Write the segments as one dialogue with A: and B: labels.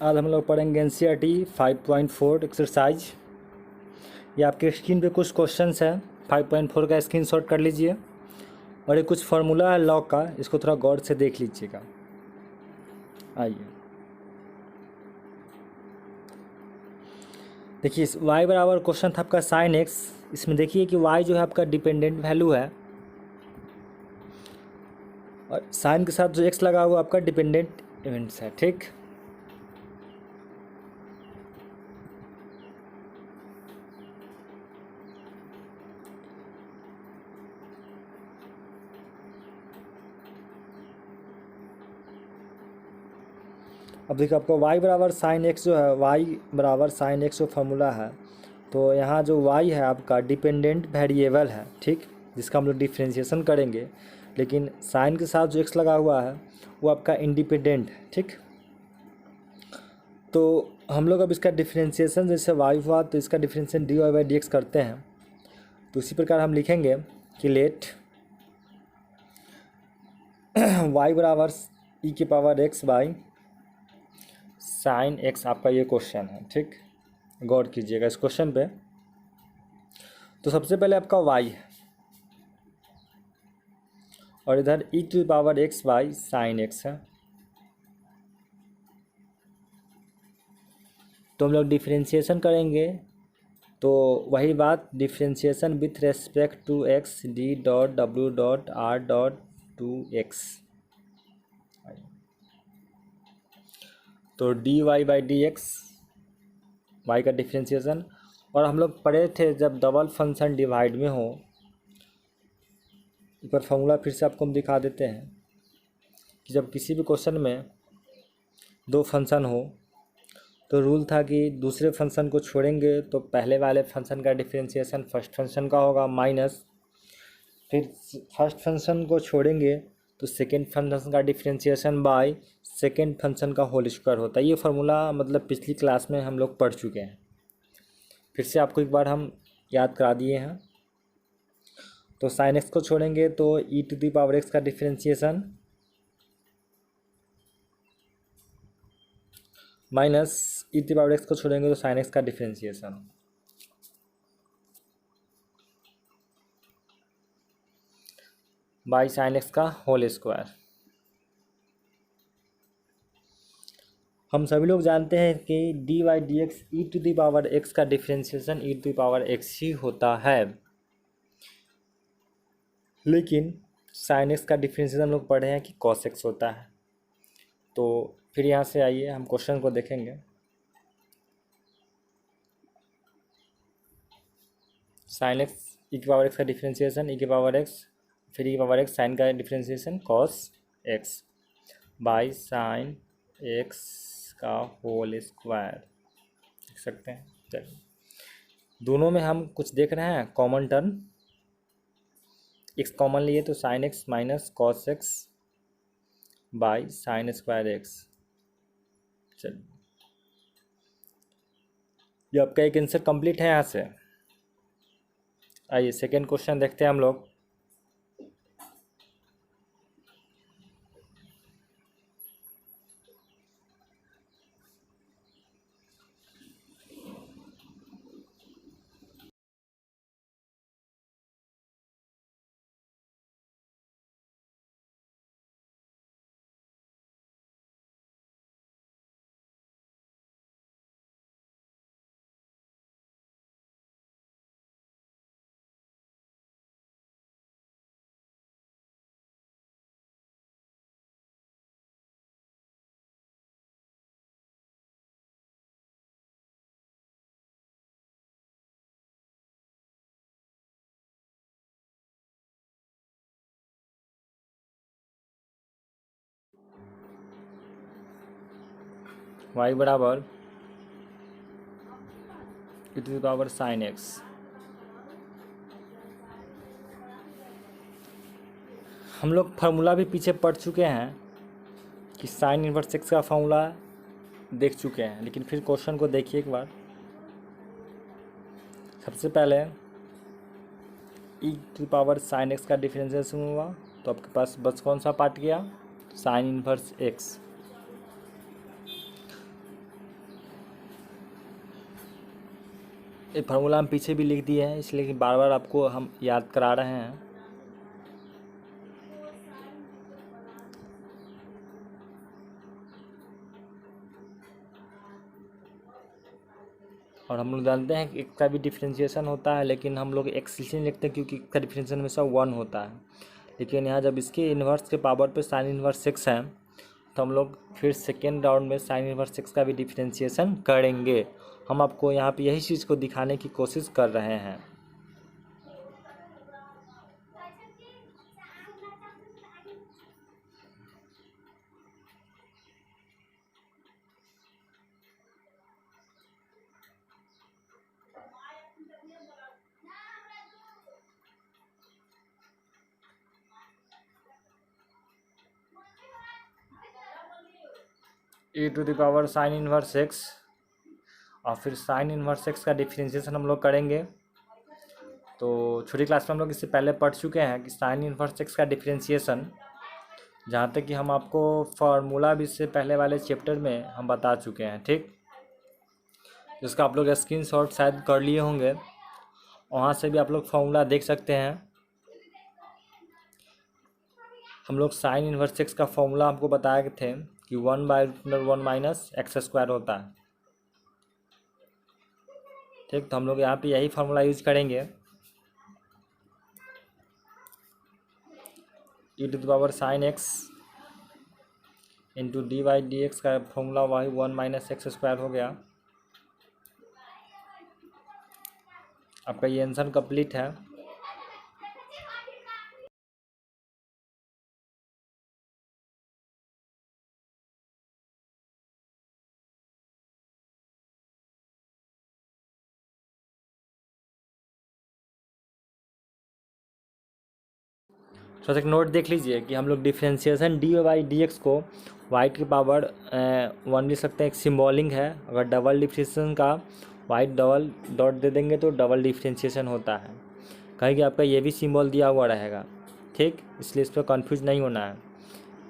A: आज हम लोग पढ़ेंगे एनसीईआरटी 5.4 एक्सरसाइज। ये आपके स्क्रीन पे कुछ क्वेश्चंस हैं। 5.4 का स्क्रीनशॉट कर लीजिए और ये कुछ फार्मूला है लॉग का, इसको थोड़ा गौर से देख लीजिएगा। आइए देखिए, y बराबर क्वेश्चन था आपका साइन एक्स। इसमें देखिए कि y जो है आपका डिपेंडेंट वैल्यू है और साइन के साथ जो x लगा हुआ आपका डिपेंडेंट इवेंट्स है। ठीक, अब देखिए आपको y बराबर साइन एक्स जो है, y बराबर साइन एक्स जो फार्मूला है, तो यहाँ जो y है आपका डिपेंडेंट वेरिएबल है। ठीक, जिसका हम लोग डिफ्रेंशिएशन करेंगे, लेकिन साइन के साथ जो x लगा हुआ है वो आपका इंडिपेंडेंट है। ठीक, तो हम लोग अब इसका डिफ्रेंशिएशन जैसे y हुआ तो इसका डिफ्रेंशिएशन dy/dx करते हैं। तो इसी प्रकार हम लिखेंगे कि लेट y बराबर e की power x by sine x, आपका ये क्वेश्चन है। ठीक, गौर कीजिएगा इस क्वेश्चन पे। तो सबसे पहले आपका y है और इधर e to power x by sine x है। तो हम लोग डिफ्रेंशिएशन करेंगे तो वही बात, differentiation with respect to x d dot w dot r dot to x, तो dy/dx y का डिफ्रेंशिएशन। और हम लोग पढ़े थे जब डबल फंक्शन डिवाइड में हो, एक बार फॉर्मूला फिर से आपको हम दिखा देते हैं कि जब किसी भी क्वेश्चन में दो फंक्शन हो तो रूल था कि दूसरे फंक्शन को छोड़ेंगे तो पहले वाले फंक्शन का डिफ्रेंशिएशन फर्स्ट फंक्शन का होगा माइनस, फिर फर्स्ट फंक्शन को छोड़ेंगे तो सेकेंड फंक्शन का डिफ्रेंशिएशन बाय सेकेंड फंक्शन का होल स्क्वायर होता है। ये फार्मूला मतलब पिछली क्लास में हम लोग पढ़ चुके हैं, फिर से आपको एक बार हम याद करा दिए हैं। तो साइन एक्स को छोड़ेंगे तो e to the power x का differentiation minus e to the power x को छोड़ेंगे तो साइन एक्स का डिफ्रेंशिएशन बाई साइन एक्स का होल स्क्वायर। हम सभी लोग जानते हैं कि dy/dx e to the power x का differentiation e to the power x ही होता है, लेकिन साइन एक्स का डिफ्रेंशिएशन हम लोग पढ़े हैं कि cos x होता है। तो फिर यहाँ से आइए हम क्वेश्चन को देखेंगे। साइन एक्स ई की पावर एक्स का डिफ्रेंशिएशन e की पावर x, फिर e की पावर x साइन का differentiation cos x by sine x का होल स्क्वायर लिख सकते हैं। चलिए, दोनों में हम कुछ देख रहे हैं कॉमन टर्म, x कॉमन लिए तो sine x minus cos x by sine square x. चलिए, ये आपका एक आंसर कंप्लीट है यहाँ से। आइए सेकेंड क्वेश्चन देखते हैं हम लोग। y बराबर e to the power sine x. हम लोग फार्मूला भी पीछे पढ़ चुके हैं कि साइन इनवर्स एक्स का फार्मूला देख चुके हैं, लेकिन फिर क्वेश्चन को देखिए एक बार। सबसे पहले e to the power sine x का डिफरेंशिएशन हुआ तो आपके पास बस कौन सा पार्ट गया, साइन इनवर्स एक्स। ये फार्मूला हम पीछे भी लिख दिए हैं, इसलिए कि बार बार आपको हम याद करा रहे हैं। और हम लोग जानते हैं कि एक का भी डिफ्रेंशिएशन होता है, लेकिन हम लोग एक्स इसलिए लिखते हैं क्योंकि एक का डिफ्रेंशिएशन हमेशा 1 होता है। लेकिन यहाँ जब इसके इन्वर्स के पावर पे साइन इन्वर्स 6 है, तो हम लोग फिर सेकेंड राउंड में साइन इन्वर्स 6 का भी डिफ्रेंशिएशन करेंगे। हम आपको यहाँ पे यही चीज़ को दिखाने की कोशिश कर रहे हैं। e to the power sine inverse 6 और फिर साइन इन्वर्स 6 का डिफ्रेंशिएशन हम लोग करेंगे। तो छोटी क्लास में हम लोग इससे पहले पढ़ चुके हैं कि साइन इन्वर्स 6 का डिफ्रेंशिएशन, जहाँ तक कि हम आपको फार्मूला भी इससे पहले वाले चैप्टर में हम बता चुके हैं। ठीक, जिसका आप लोग स्क्रीनशॉट शायद कर लिए होंगे, वहाँ से भी आप लोग फार्मूला देख सकते हैं। हम लोग साइन इन्वर्स 6 का फॉर्मूला आपको बताए थे कि 1/√1 माइनस एक्स स्क्वायर होता है। ठीक, तो हम लोग यहाँ पे यही फार्मूला यूज करेंगे। e to the power sine x into dy/dx का फॉर्मूला वही 1 माइनस एक्स स्क्वायर हो गया। आपका ये आंसर कंप्लीट है। थोड़ा सा नोट देख लीजिए कि हम लोग डिफ्रेंशिएशन dy/dx को वाइट की पावर 1 लिख सकते हैं, एक सिम्बॉलिंग है। अगर डबल डिफ्रेंशिएशन का वाइट डबल डॉट दे देंगे तो डबल डिफ्रेंशिएशन होता है। कहीं कि आपका ये भी सिंबल दिया हुआ रहेगा। ठीक, इसलिए इस पर कन्फ्यूज नहीं होना है,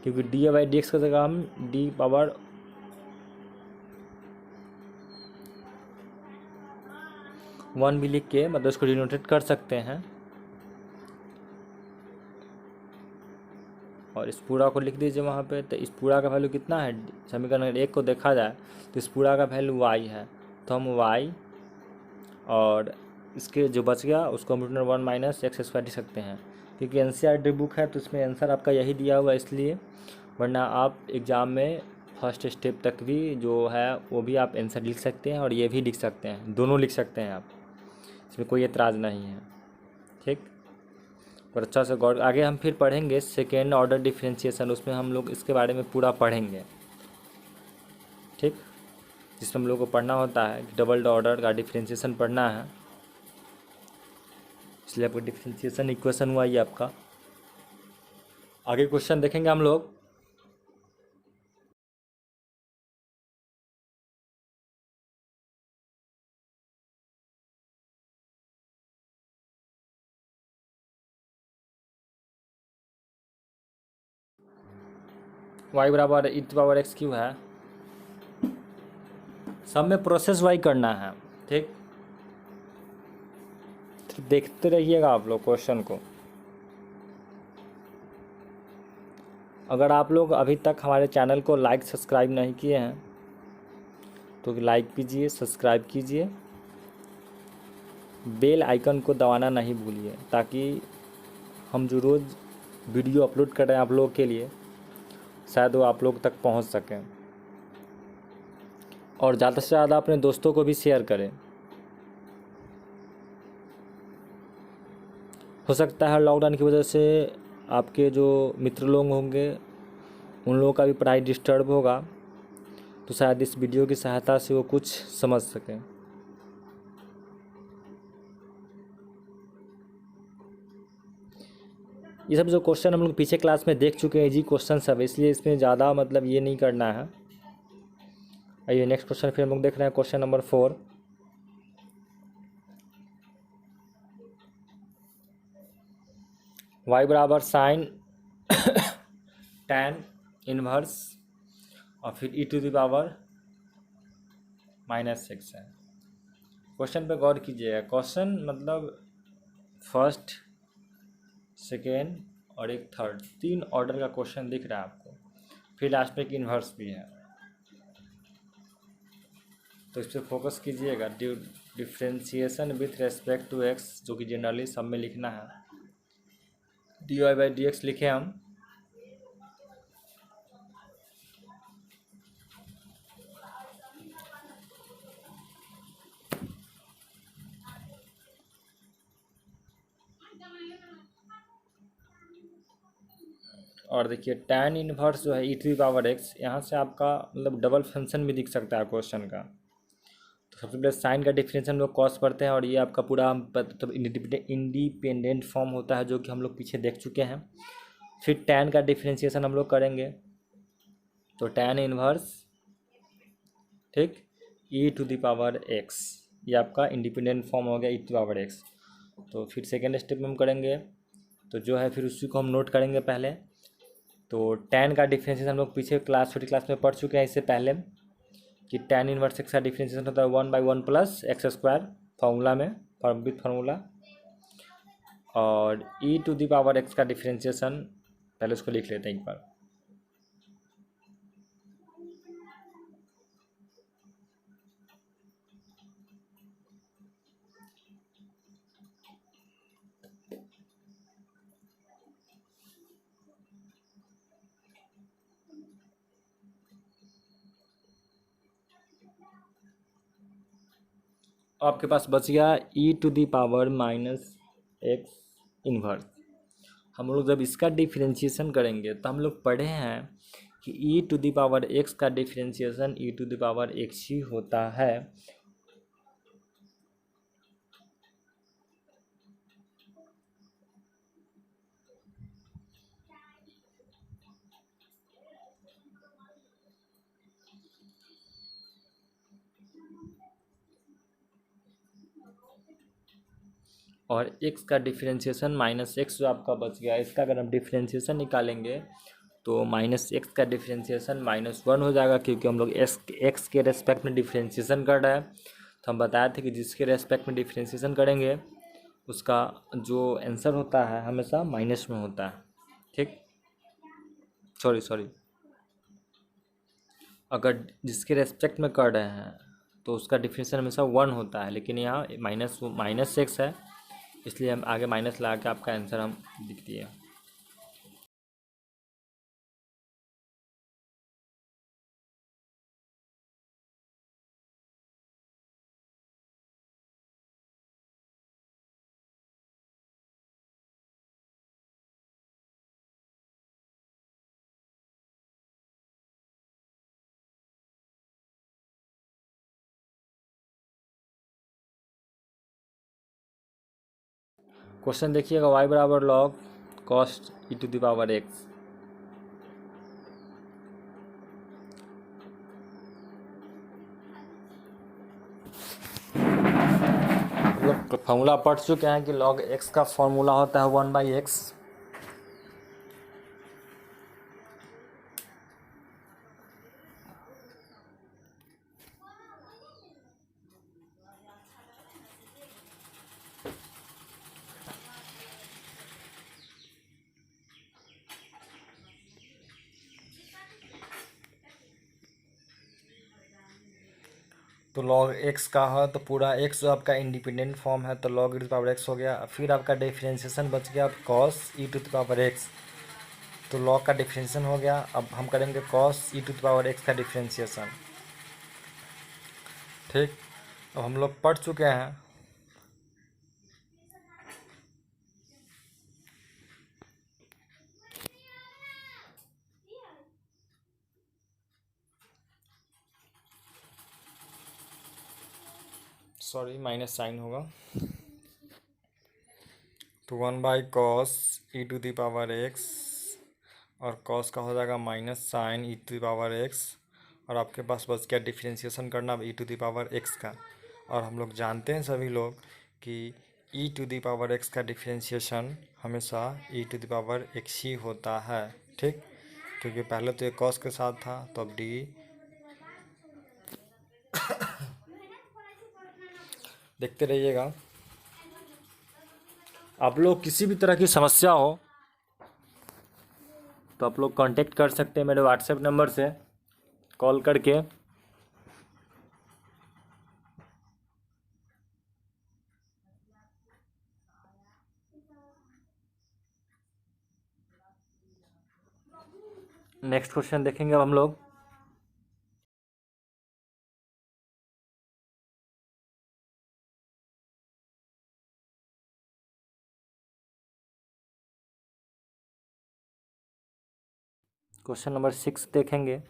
A: क्योंकि dy/dx की जगह हम d पावर 1 भी लिख के मतलब उसको डिनोटेट कर सकते हैं। और इस पूरा को लिख दीजिए वहाँ पे। तो इस पूरा का वैल्यू कितना है, समीकरण 1 को देखा जाए तो इस पूरा का वैल्यू y है, तो हम y और इसके जो बच गया उसको हम √1 माइनस एक्स स्क्वायर लिख सकते हैं। क्योंकि एनसीईआरटी बुक है तो इसमें आंसर आपका यही दिया हुआ है, इसलिए। वरना आप एग्ज़ाम में फर्स्ट स्टेप तक भी जो है वो भी आप आंसर लिख सकते हैं और ये भी लिख सकते हैं, दोनों लिख सकते हैं आप, इसमें कोई एतराज़ नहीं है। ठीक, और अच्छा से गौर आगे हम फिर पढ़ेंगे सेकेंड ऑर्डर डिफरेंशिएशन, उसमें हम लोग इसके बारे में पूरा पढ़ेंगे। ठीक, जिसमें हम लोग को पढ़ना होता है कि डबल ऑर्डर का डिफरेंशिएशन पढ़ना है, इसलिए आपका डिफरेंशिएशन इक्वेशन हुआ ये आपका। आगे क्वेश्चन देखेंगे हम लोग। y बराबर e to power x Q है, सब में प्रोसेस वाई करना है। ठीक, तो देखते रहिएगा आप लोग क्वेश्चन को। अगर आप लोग अभी तक हमारे चैनल को लाइक सब्सक्राइब नहीं किए हैं तो लाइक कीजिए, सब्सक्राइब कीजिए, बेल आइकन को दबाना नहीं भूलिए, ताकि हम जो रोज़ वीडियो अपलोड कर रहे हैं आप लोगों के लिए शायद वो आप लोग तक पहुंच सकें। और ज़्यादा से ज़्यादा अपने दोस्तों को भी शेयर करें। हो सकता है लॉकडाउन की वजह से आपके जो मित्र लोग होंगे उन लोगों का भी पढ़ाई डिस्टर्ब होगा, तो शायद इस वीडियो की सहायता से वो कुछ समझ सकें। ये सब जो क्वेश्चन हम लोग पीछे क्लास में देख चुके हैं, इजी क्वेश्चन सब, इसलिए इसमें ज़्यादा मतलब ये नहीं करना है। आइए नेक्स्ट क्वेश्चन फिर हम लोग देख रहे हैं, क्वेश्चन नंबर 4। y बराबर साइन tan इनवर्स और फिर e टू द पावर -6 है। क्वेश्चन पे गौर कीजिएगा। क्वेश्चन मतलब फर्स्ट, सेकेंड और एक थर्ड, 3 ऑर्डर का क्वेश्चन दिख रहा है आपको। फिर लास्ट में एक इन्वर्स भी है, तो इस पर फोकस कीजिएगा। Differentiation with respect to x, जो कि जनरली सब में लिखना है। dy/dx लिखे हम। और देखिए tan इनवर्स जो है e⁻x, यहाँ से आपका मतलब डबल फंक्शन भी दिख सकता है क्वेश्चन का। तो सबसे पहले साइन का डिफरेंशियल हम लोग कॉस पढ़ते हैं, और ये आपका पूरा मतलब इंडिपेंडेंट फॉर्म होता है, जो कि हम लोग पीछे देख चुके हैं। फिर tan का डिफरेंशिएशन हम लोग करेंगे, तो tan इनवर्स, ठीक, e⁻x, ये आपका इंडिपेंडेंट फॉर्म हो गया e⁻x। तो फिर सेकेंड स्टेप में हम करेंगे, तो जो है फिर उसी को हम नोट करेंगे पहले। तो tan का डिफरेंशिएशन हम लोग पीछे छोटी क्लास में पढ़ चुके हैं इससे पहले, कि tan इनवर्स एक्स का डिफरेंशिएशन होता है 1/1 + x² फार्मूला में, विथ फार्मूला। और e⁻x का डिफरेंशिएशन, पहले उसको लिख लेते हैं एक बार। आपके पास बच गया e⁻x इन्वर्स। हम लोग जब इसका डिफरेंशिएशन करेंगे तो हम लोग पढ़े हैं कि e⁻x का डिफरेंशिएशन e⁻x ही होता है। और x का डिफरेंशिएशन -x जो आपका बच गया, इसका अगर हम डिफरेंशिएशन निकालेंगे तो -x का डिफरेंशिएशन -1 हो जाएगा, क्योंकि हम लोग x के रेस्पेक्ट में डिफरेंशिएशन कर रहे हैं। तो हम बताए थे कि जिसके रेस्पेक्ट में डिफरेंशिएशन करेंगे उसका जो आंसर होता है हमेशा माइनस में होता है, ठीक। सॉरी, अगर जिसके रेस्पेक्ट में कर रहे हैं तो उसका डिफरेंशिएशन हमेशा 1 होता है, लेकिन यहाँ -x है, इसलिए हम आगे माइनस लगा के आपका आंसर हम लिख दिए। क्वेश्चन देखिएगा, y = log cos e⁻x। मतलब फॉर्मूला पढ़ चुके हैं कि log x का फॉर्मूला होता है 1/x। तो log x का है तो पूरा x जो आपका इंडिपेंडेंट फॉर्म है, तो log e⁻x हो गया। फिर आपका डिफरेंशिएशन बच गया cos e⁻x, तो log का डिफरेंशिएशन हो गया। अब हम करेंगे cos e⁻x का डिफरेंशिएशन, ठीक। अब हम लोग पढ़ चुके हैं सॉरी माइनस साइन होगा, तो 1/cos e⁻x, और cos का हो जाएगा -sin e⁻x, और आपके पास बस क्या डिफरेंशिएशन करना e⁻x का। और हम लोग जानते हैं सभी लोग कि e⁻x का डिफरेंशिएशन हमेशा e⁻x ही होता है, ठीक। क्योंकि पहले तो ये cos के साथ था, तो अब देखते रहिएगा। आप लोग किसी भी तरह की समस्या हो तो आप लोग कांटेक्ट कर सकते हैं मेरे व्हाट्सएप नंबर से कॉल करके। नेक्स्ट क्वेश्चन देखेंगे अब हम लोग। क्वेश्चन नंबर 6 देखेंगे।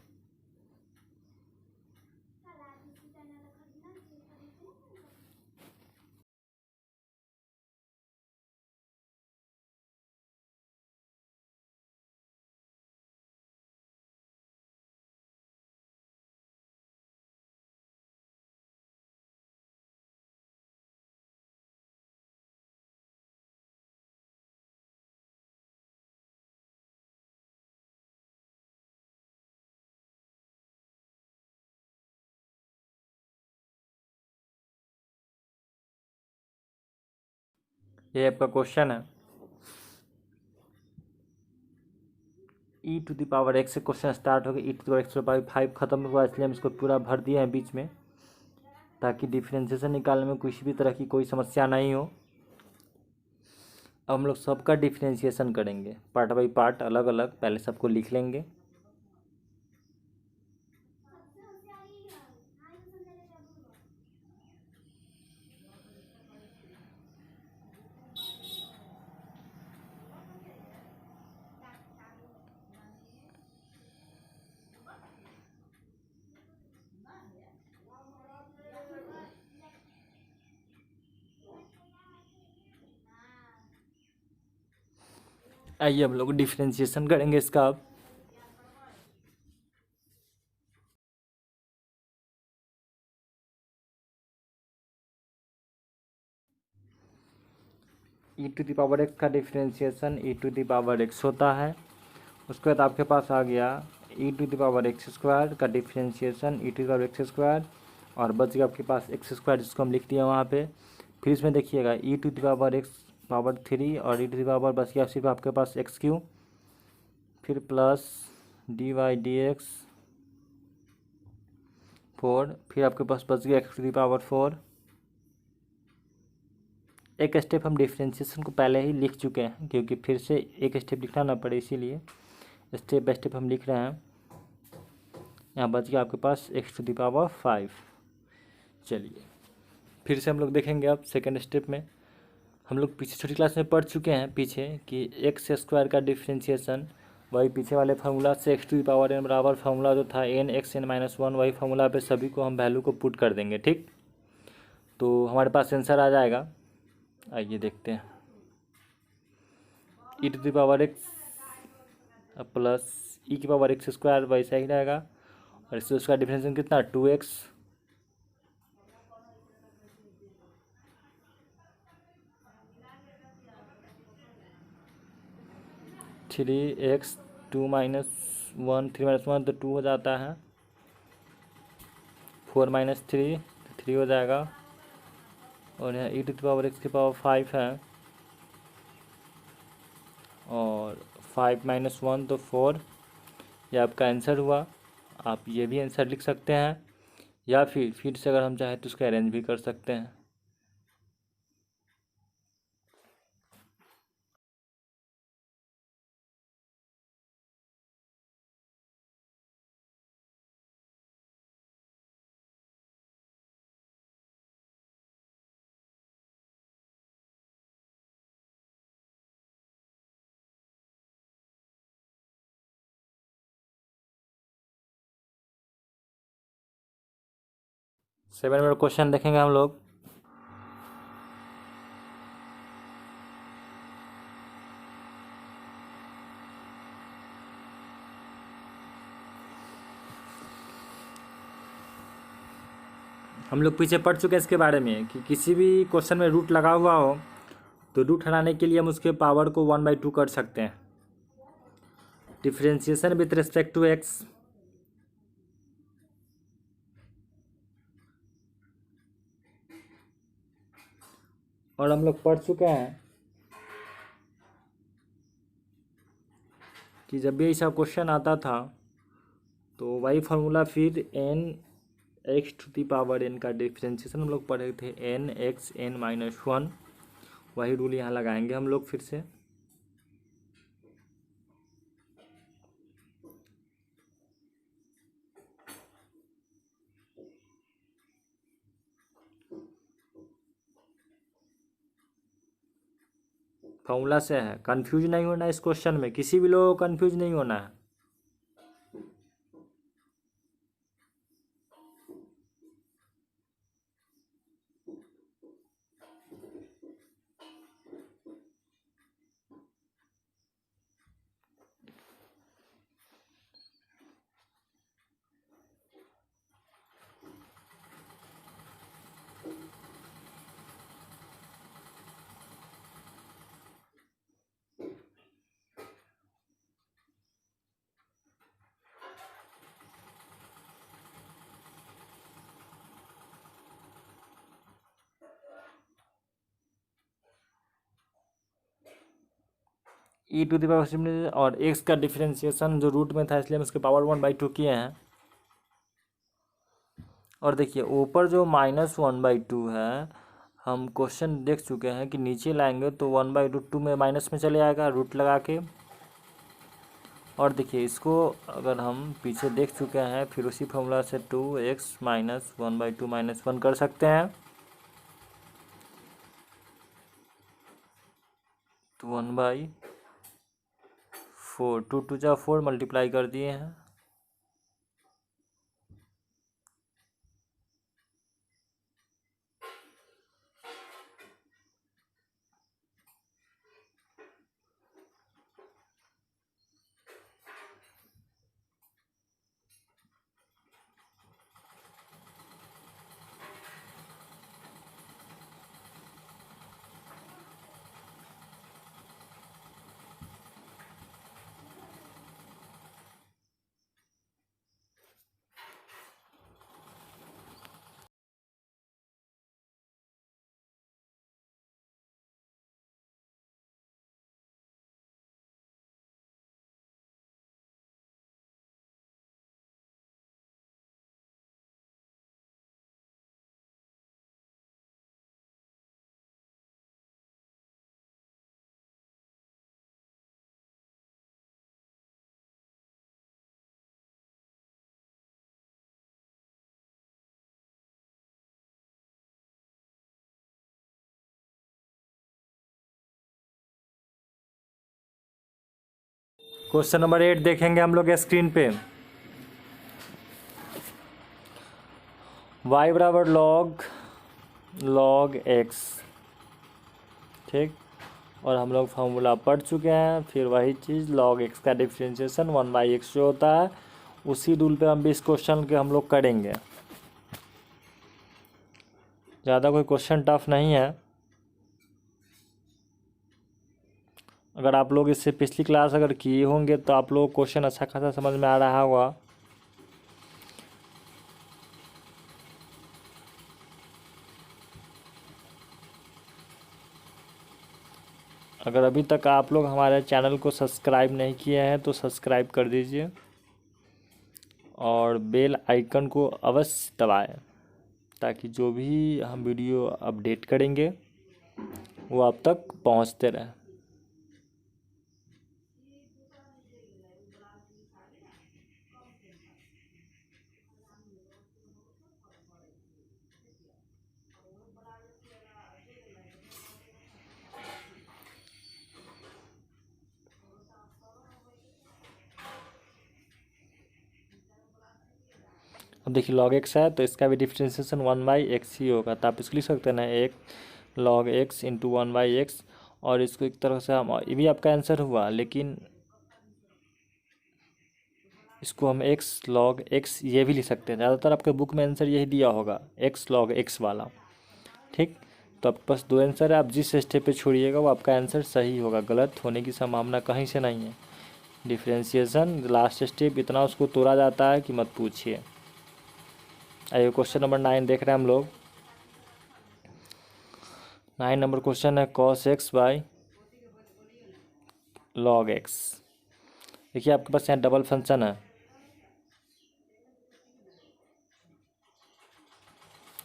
A: ये आपका क्वेश्चन है। e⁻x से क्वेश्चन स्टार्ट हो गया, e⁻x/5 खत्म हुआ, इसलिए हम इसको पूरा भर दिए हैं बीच में, ताकि डिफ्रेंशिएशन निकालने में किसी भी तरह की कोई समस्या नहीं हो। अब हम लोग सबका डिफ्रेंशिएशन करेंगे पार्ट बाई पार्ट, अलग अलग। पहले सबको लिख लेंगे। आइए हम लोग डिफ्रेंशिएशन करेंगे इसका अब। e⁻x का डिफ्रेंशिएशन e⁻x होता है। उसके बाद आपके पास आ गया e⁻x² का डिफ्रेंशिएशन e⁻x², और बच गया आपके पास x², जिसको हम लिख दिए वहाँ पे। फिर इसमें देखिएगा e⁻x⁻3 और बच गया सिर्फ आपके पास x3, फिर प्लस dy/dx4, फिर आपके पास बच गया x⁴। एक स्टेप हम डिफ्रेंशिएशन को पहले ही लिख चुके हैं, क्योंकि फिर से एक स्टेप लिखना ना पड़े, इसीलिए स्टेप बाय स्टेप हम लिख रहे हैं। यहाँ बच गया आपके पास x⁵। चलिए फिर से हम लोग देखेंगे अब सेकेंड स्टेप में। हम लोग पीछे छोटी क्लास में पढ़ चुके हैं पीछे कि x² का डिफ्रेंशिएशन, वही पीछे वाले फार्मूला से x⁴n बराबर फार्मूला जो था n(x(n-1), वही फार्मूला पे सभी को हम वैल्यू को पुट कर देंगे। ठीक, तो हमारे पास आंसर आ जाएगा। आइए देखते हैं। e⁻x प्लस e⁻x² वैसा ही रहेगा, और इसका डिफरेंशिएशन कितना 2x, थ्री एक्स 2 - 1 3 - 1 तो 2 हो जाता है, 4 - 3 तो 3 हो जाएगा, और यहाँ e⁻x⁵ है, और 5 - 1 तो 4। ये आपका आंसर हुआ। आप ये भी आंसर लिख सकते हैं, या फिर से अगर हम चाहें तो उसका अरेंज भी कर सकते हैं। सेवन नंबर क्वेश्चन देखेंगे हम लोग। हम लोग पीछे पढ़ चुके हैं इसके बारे में कि किसी भी क्वेश्चन में रूट लगा हुआ हो तो रूट हटाने के लिए हम उसके पावर को 1/2 कर सकते हैं। Differentiation with respect to x, और हम लोग पढ़ चुके हैं कि जब भी ऐसा क्वेश्चन आता था तो वही फार्मूला फिर n x to the power n का डिफ्रेंशिएशन हम लोग पढ़े थे, n x n minus one, वही रूल यहाँ लगाएंगे हम लोग फिर से। फॉर्मूला से है, कंफ्यूज नहीं होना इस क्वेश्चन में, किसी भी लोगों को कंफ्यूज नहीं होना है। ई टू द पावर और एक्स का डिफरेंशिएशन जो रूट में था इसलिए हम इसके पावर 1/2 किए हैं। और देखिए ऊपर जो -1/2 है, हम क्वेश्चन देख चुके हैं कि नीचे लाएंगे तो 1/2 में माइनस में चले आएगा रूट लगा के। और देखिए इसको अगर हम पीछे देख चुके हैं फिर उसी फॉर्मूला से 2x - 1/2 - 1 कर सकते हैं, तो 1/4, 2 2 जा 4 मल्टीप्लाई कर दिए हैं। क्वेश्चन नंबर 8 देखेंगे हम लोग स्क्रीन पे। y बराबर log x, ठीक। और हम लोग फार्मूला पढ़ चुके हैं, फिर वही चीज़ log x का डिफ्रेंशिएशन 1/x जो होता है उसी रूल पे हम भी इस क्वेश्चन के हम लोग करेंगे। ज़्यादा कोई क्वेश्चन टफ नहीं है। अगर आप लोग इससे पिछली क्लास अगर किए होंगे तो आप लोग क्वेश्चन अच्छा खासा समझ में आ रहा होगा। अगर अभी तक आप लोग हमारे चैनल को सब्सक्राइब नहीं किए हैं तो सब्सक्राइब कर दीजिए और बेल आइकन को अवश्य दबाएं ताकि जो भी हम वीडियो अपडेट करेंगे वो आप तक पहुंचते रहें। अब देखिए log x है तो इसका भी डिफ्रेंशिएशन 1/x ही होगा, तो आप इसको लिख सकते हैं ना, एक log x इंटू 1/x। और इसको एक तरह से हम, ये भी आपका आंसर हुआ, लेकिन इसको हम x log x ये भी लिख सकते हैं। ज़्यादातर आपके बुक में आंसर यही दिया होगा, x log x वाला, ठीक। तो आपके पास दो आंसर है, आप जिस स्टेप पे छोड़िएगा वो आपका आंसर सही होगा, गलत होने की संभावना कहीं से नहीं है। डिफ्रेंशिएशन लास्ट स्टेप इतना उसको तोड़ा जाता है कि मत पूछिए। आइए क्वेश्चन नंबर 9 देख रहे हैं हम लोग। 9 नंबर क्वेश्चन है cos x by log x। देखिए आपके पास यहाँ डबल फंक्शन है,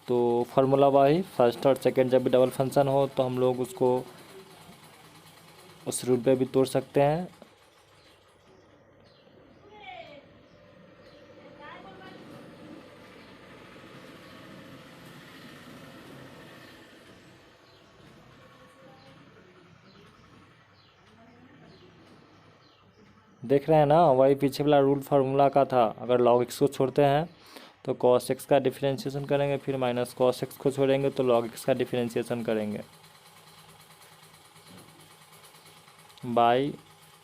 A: तो फार्मूला वाई फर्स्ट और सेकंड जब भी डबल फंक्शन हो तो हम लोग उसको उस रूट पे भी तोड़ सकते हैं। देख रहे हैं ना, वही पीछे वाला रूल फार्मूला का था। अगर log x को छोड़ते हैं तो cos x का डिफरेंशिएशन करेंगे, फिर माइनस cos x को छोड़ेंगे तो log x का डिफरेंशिएशन करेंगे by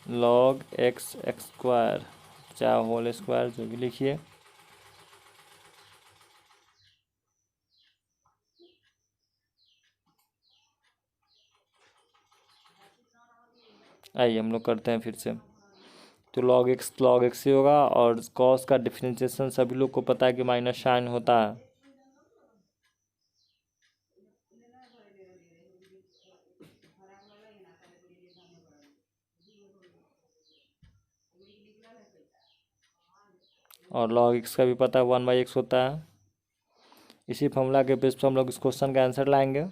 A: log x x square चाहे होल स्क्वायर जो भी लिखिए। आइए हम लोग करते हैं फिर से। तो log x ही होगा, और cos का डिफरेंशिएशन सभी लोग को पता है कि माइनस साइन होता है। और log x का भी पता है 1/x होता है। इसी फॉर्मूला के बेस पर हम लोग इस क्वेश्चन का आंसर लाएंगे।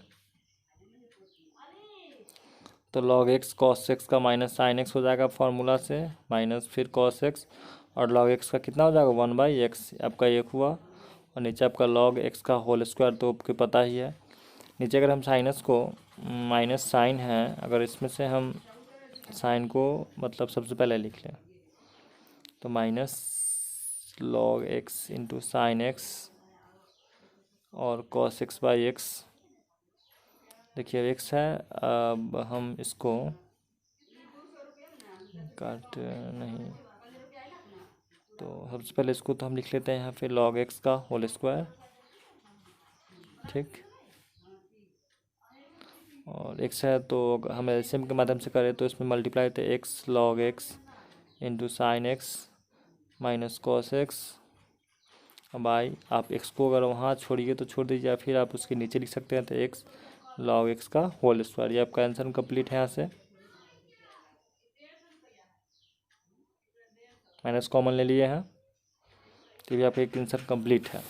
A: तो log x cos x का माइनस साइन x हो जाएगा फार्मूला से, माइनस फिर cos x, और log x का कितना हो जाएगा 1/x, आपका एक हुआ, और नीचे आपका log x का होल स्क्वायर तो आपको पता ही है। नीचे अगर हम साइनस को माइनस साइन है, अगर इसमें से हम साइन को मतलब सबसे पहले लिख लें तो minus log x into sine x और cos x/x। देखिए x है, अब हम इसको काट नहीं, तो सबसे पहले इसको तो हम लिख लेते हैं यहाँ पे log x का होल स्क्वायर, ठीक। और x है तो हम एलसीएम के माध्यम से करें तो इसमें मल्टीप्लाई तो x log x into sine x minus cos x। अब आई आप x को अगर वहाँ छोड़िए तो छोड़ दीजिए, या फिर आप उसके नीचे लिख सकते हैं तो x log x का होल स्क्वायर। ये आपका आंसर कंप्लीट है। यहाँ से माइनस कॉमन ले लिए हैं, तो ये आपका एक आंसर कंप्लीट है।